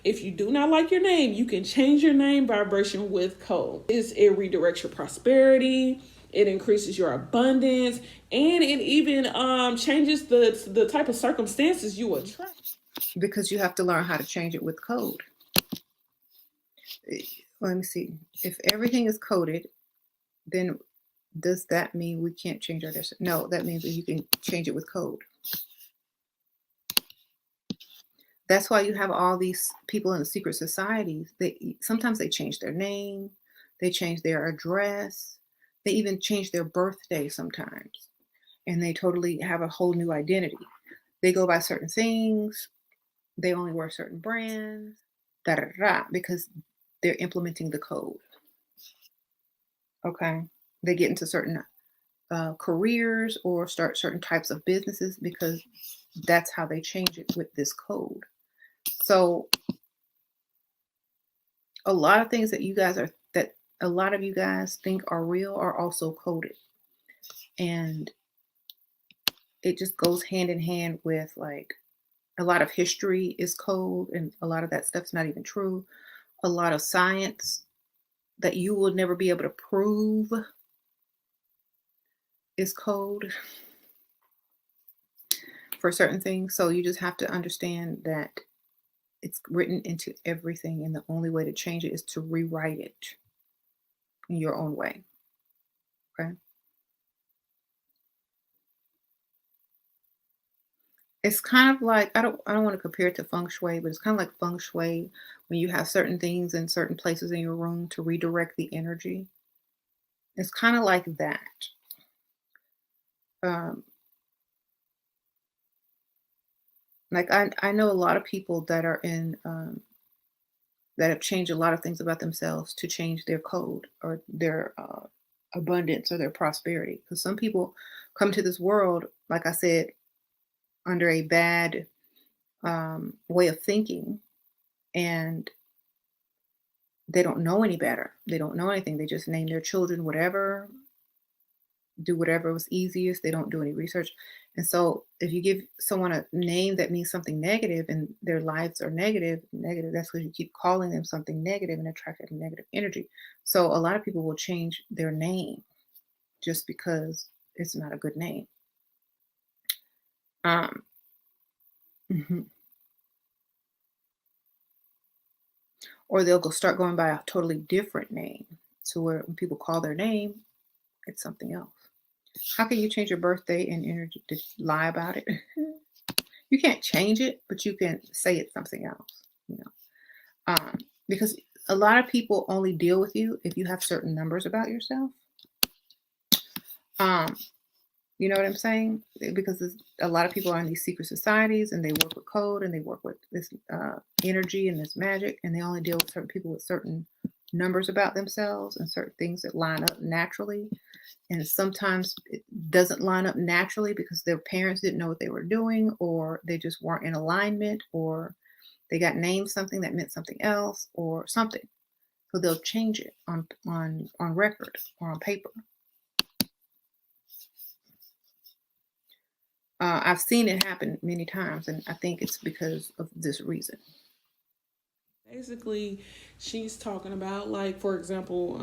If you do not like your name, you can change your name vibration with code. It redirects your prosperity, it increases your abundance, and it even changes the type of circumstances you attract. Because you have to learn how to change it with code. Let me see. If everything is coded, then does that mean we can't change our destiny? No, that means that you can change it with code. That's why you have all these people in the secret societies. Sometimes they change their name, they change their address, they even change their birthday sometimes, and they totally have a whole new identity. They go by certain things, they only wear certain brands, da da da, because they're implementing the code. Okay, they get into certain careers or start certain types of businesses because that's how they change it with this code. So a lot of things that a lot of you guys think are real are also coded. And it just goes hand in hand with, like, a lot of history is code, and a lot of that stuff's not even true. A lot of science that you will never be able to prove is code for certain things. So you just have to understand that it's written into everything, and the only way to change it is to rewrite it in your own way. Okay? It's kind of like, I don't want to compare it to feng shui, but it's kind of like feng shui when you have certain things in certain places in your room to redirect the energy. It's kind of like that. Um, like I know a lot of people that are in that have changed a lot of things about themselves to change their code or their abundance or their prosperity. Because some people come to this world, like I said, under a bad way of thinking, and they don't know any better. They don't know anything. They just name their children whatever, do whatever was easiest. They don't do any research. And so if you give someone a name that means something negative and their lives are negative, that's because you keep calling them something negative and attracting negative energy. So a lot of people will change their name just because it's not a good name. Mhm. Or they'll start going by a totally different name, to where when people call their name, it's something else. How can you change your birthday and energy to lie about it? You can't change it, but you can say it's something else, you know. Because a lot of people only deal with you if you have certain numbers about yourself. You know what I'm saying? Because a lot of people are in these secret societies, and they work with code, and they work with this energy and this magic, and they only deal with certain people with certain numbers about themselves and certain things that line up naturally. And sometimes it doesn't line up naturally because their parents didn't know what they were doing, or they just weren't in alignment, or they got named something that meant something else or something. So they'll change it on record or on paper. I've seen it happen many times, and I think it's because of this reason. Basically, she's talking about, like, for example,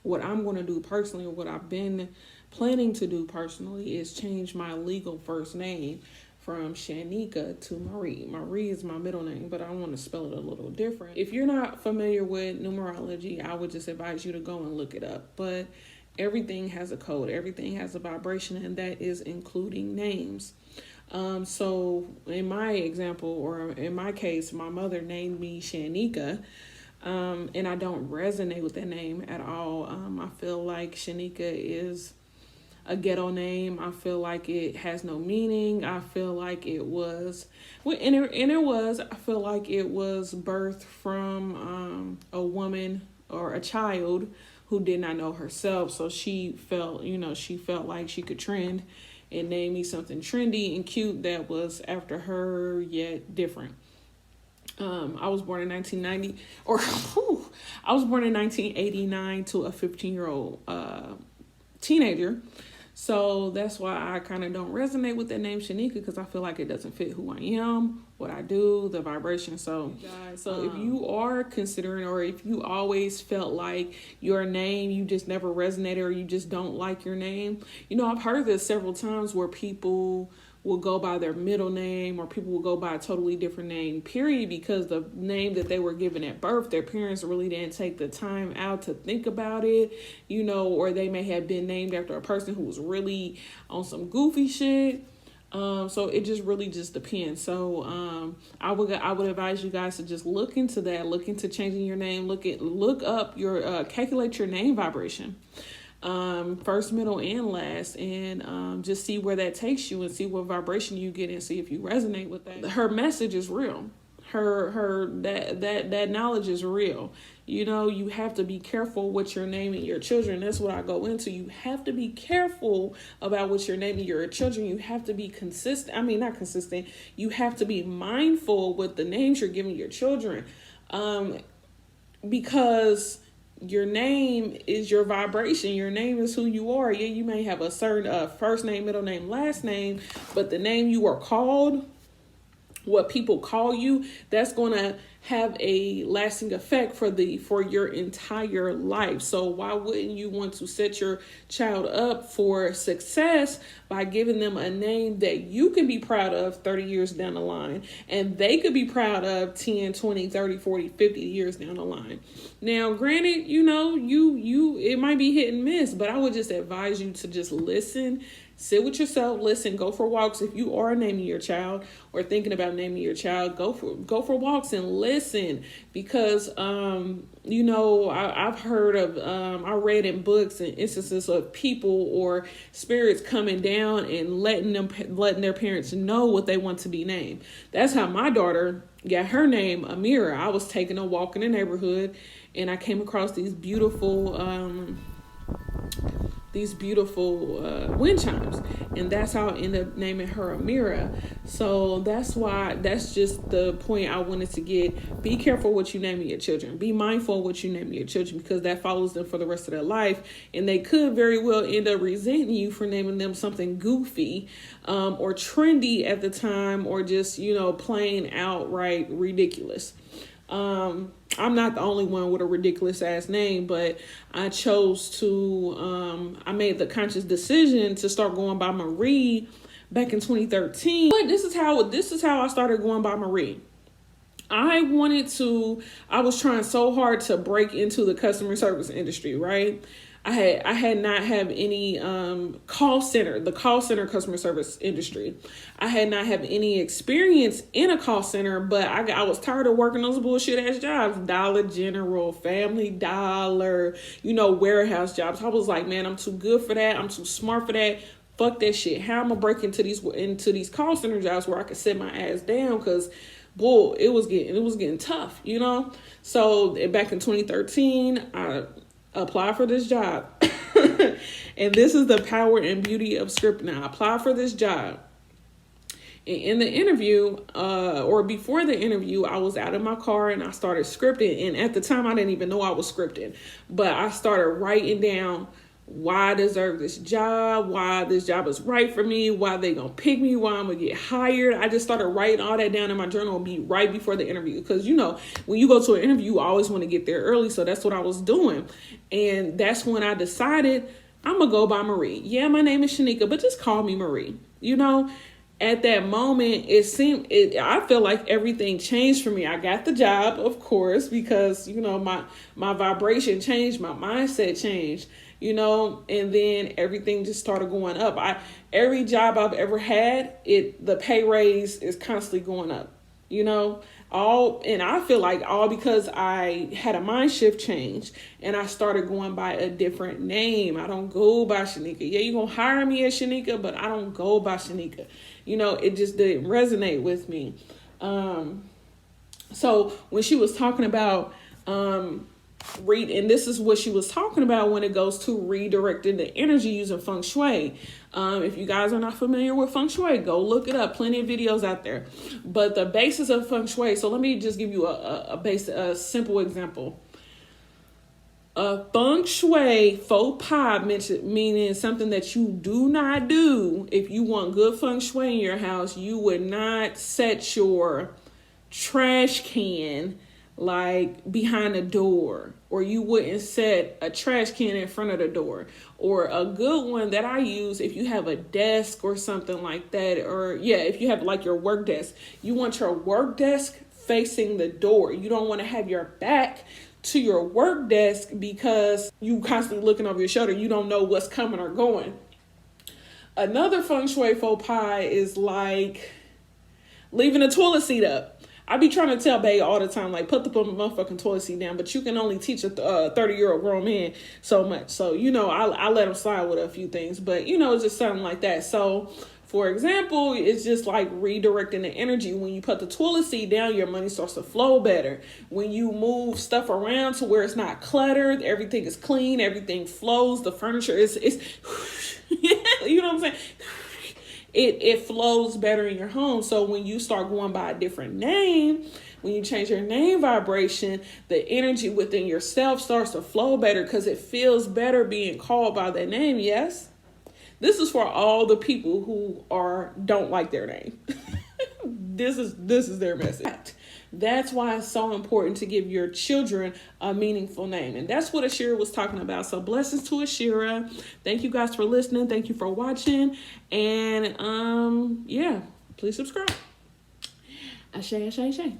what I'm going to do personally, or what I've been planning to do personally, is change my legal first name from Shanika to Marie. Marie is my middle name, but I want to spell it a little different. If you're not familiar with numerology, I would just advise you to go and look it up. But everything has a code, everything has a vibration, and that is including names. So in my example, or in my case, my mother named me Shanika, and I don't resonate with that name at all. I feel like Shanika is a ghetto name. I feel like it has no meaning. I feel like it was, I feel like it was birthed from a woman or a child who did not know herself. So she felt like she could trend and name me something trendy and cute that was after her, yet different. I was born in 1990, or I was born in 1989 to a 15-year-old teenager. So that's why I kind of don't resonate with that name Shanika, because I feel like it doesn't fit who I am, what I do, the vibration. So, guys, so if you are considering, or if you always felt like your name, you just never resonated, or you just don't like your name, I've heard this several times where people will go by their middle name, or people will go by a totally different name, period, because the name that they were given at birth, their parents really didn't take the time out to think about it, or they may have been named after a person who was really on some goofy shit. So it just really just depends. So I would advise you guys to just look into that, look into changing your name, look up your calculate your name vibration, first, middle, and last, and just see where that takes you, and see what vibration you get, and see if you resonate with that. Her message is real. That knowledge is real. You have to be careful what you're naming your children. That's what I go into. You have to be careful about what you're naming your children. You have to be consistent. I mean, not consistent. You have to be mindful with the names you're giving your children, because your name is your vibration. Your name is who you are. Yeah, you may have a certain first name, middle name, last name, but the name you are called, what people call you, that's going to have a lasting effect for your entire life. So why wouldn't you want to set your child up for success by giving them a name that you can be proud of 30 years down the line, and they could be proud of 10, 20, 30, 40, 50 years down the line? Now, granted, it might be hit and miss, but I would just advise you to just listen. Sit with yourself, listen, go for walks. If you are naming your child or thinking about naming your child, go for walks and listen, because I've heard of I read in books and instances of people or spirits coming down and letting their parents know what they want to be named. That's how my daughter got her name, Amira. I was taking a walk in the neighborhood and I came across these beautiful wind chimes, and that's how I ended up naming her Amira. So that's just the point I wanted to get. Be careful what you name your children. Be mindful of what you name your children, because that follows them for the rest of their life, and they could very well end up resenting you for naming them something goofy or trendy at the time, or just plain outright ridiculous. I'm not the only one with a ridiculous ass name, but I chose to, I made the conscious decision to start going by Marie back in 2013. But this is how I started going by Marie. I was trying so hard to break into the customer service industry, right? I had not have any the call center customer service industry. I had not have any experience in a call center, but I was tired of working those bullshit ass jobs, Dollar General, Family Dollar, warehouse jobs. I was like, man, I'm too good for that. I'm too smart for that. Fuck that shit. How am I breaking into these call center jobs where I could sit my ass down? Because boy, it was getting tough, So back in 2013, I apply for this job. And this is the power and beauty of scripting. I applied for this job. And in the interview, or before the interview, I was out of my car and I started scripting. And at the time, I didn't even know I was scripting. But I started writing down why I deserve this job, why this job is right for me, why they gonna pick me, why I'm gonna get hired. I just started writing all that down in my journal right before the interview. Because, when you go to an interview, you always want to get there early. So that's what I was doing. And that's when I decided I'm gonna go by Marie. Yeah, my name is Shanika, but just call me Marie. At that moment, I feel like everything changed for me. I got the job, of course, because, my vibration changed, my mindset changed, and then everything just started going up. Every job I've ever had, the pay raise is constantly going up, and I feel like all because I had a mind shift change and I started going by a different name. I don't go by Shanika. Yeah, you're going to hire me as Shanika, but I don't go by Shanika. It just didn't resonate with me. So when she was talking about, and this is what she was talking about when it goes to redirecting the energy using feng shui. If you guys are not familiar with feng shui, go look it up. Plenty of videos out there. But the basis of feng shui. So let me just give you a simple example. A feng shui faux pas, meaning something that you do not do. If you want good feng shui in your house, you would not set your trash can like behind the door, or you wouldn't set a trash can in front of the door. Or a good one that I use, if you have a desk or something like that, or if you have like your work desk, you want your work desk facing the door. You don't want to have your back to your work desk because you constantly looking over your shoulder. You don't know what's coming or going. Another feng shui faux pas is like leaving the toilet seat up. I be trying to tell Bae all the time, like, put the motherfucking toilet seat down, but you can only teach a 30-year-old grown man so much. So, I let him slide with a few things, but, it's just something like that. So, for example, it's just like redirecting the energy. When you put the toilet seat down, your money starts to flow better. When you move stuff around to where it's not cluttered, everything is clean, everything flows, the furniture is you know what I'm saying? It flows better in your home. So when you start going by a different name, when you change your name vibration, the energy within yourself starts to flow better because it feels better being called by that name. Yes. This is for all the people who don't like their name. This is their message. That's why it's so important to give your children a meaningful name. And that's what Ashera was talking about. So blessings to Ashera. Thank you guys for listening. Thank you for watching. And please subscribe. Ashe, ashe, ashe.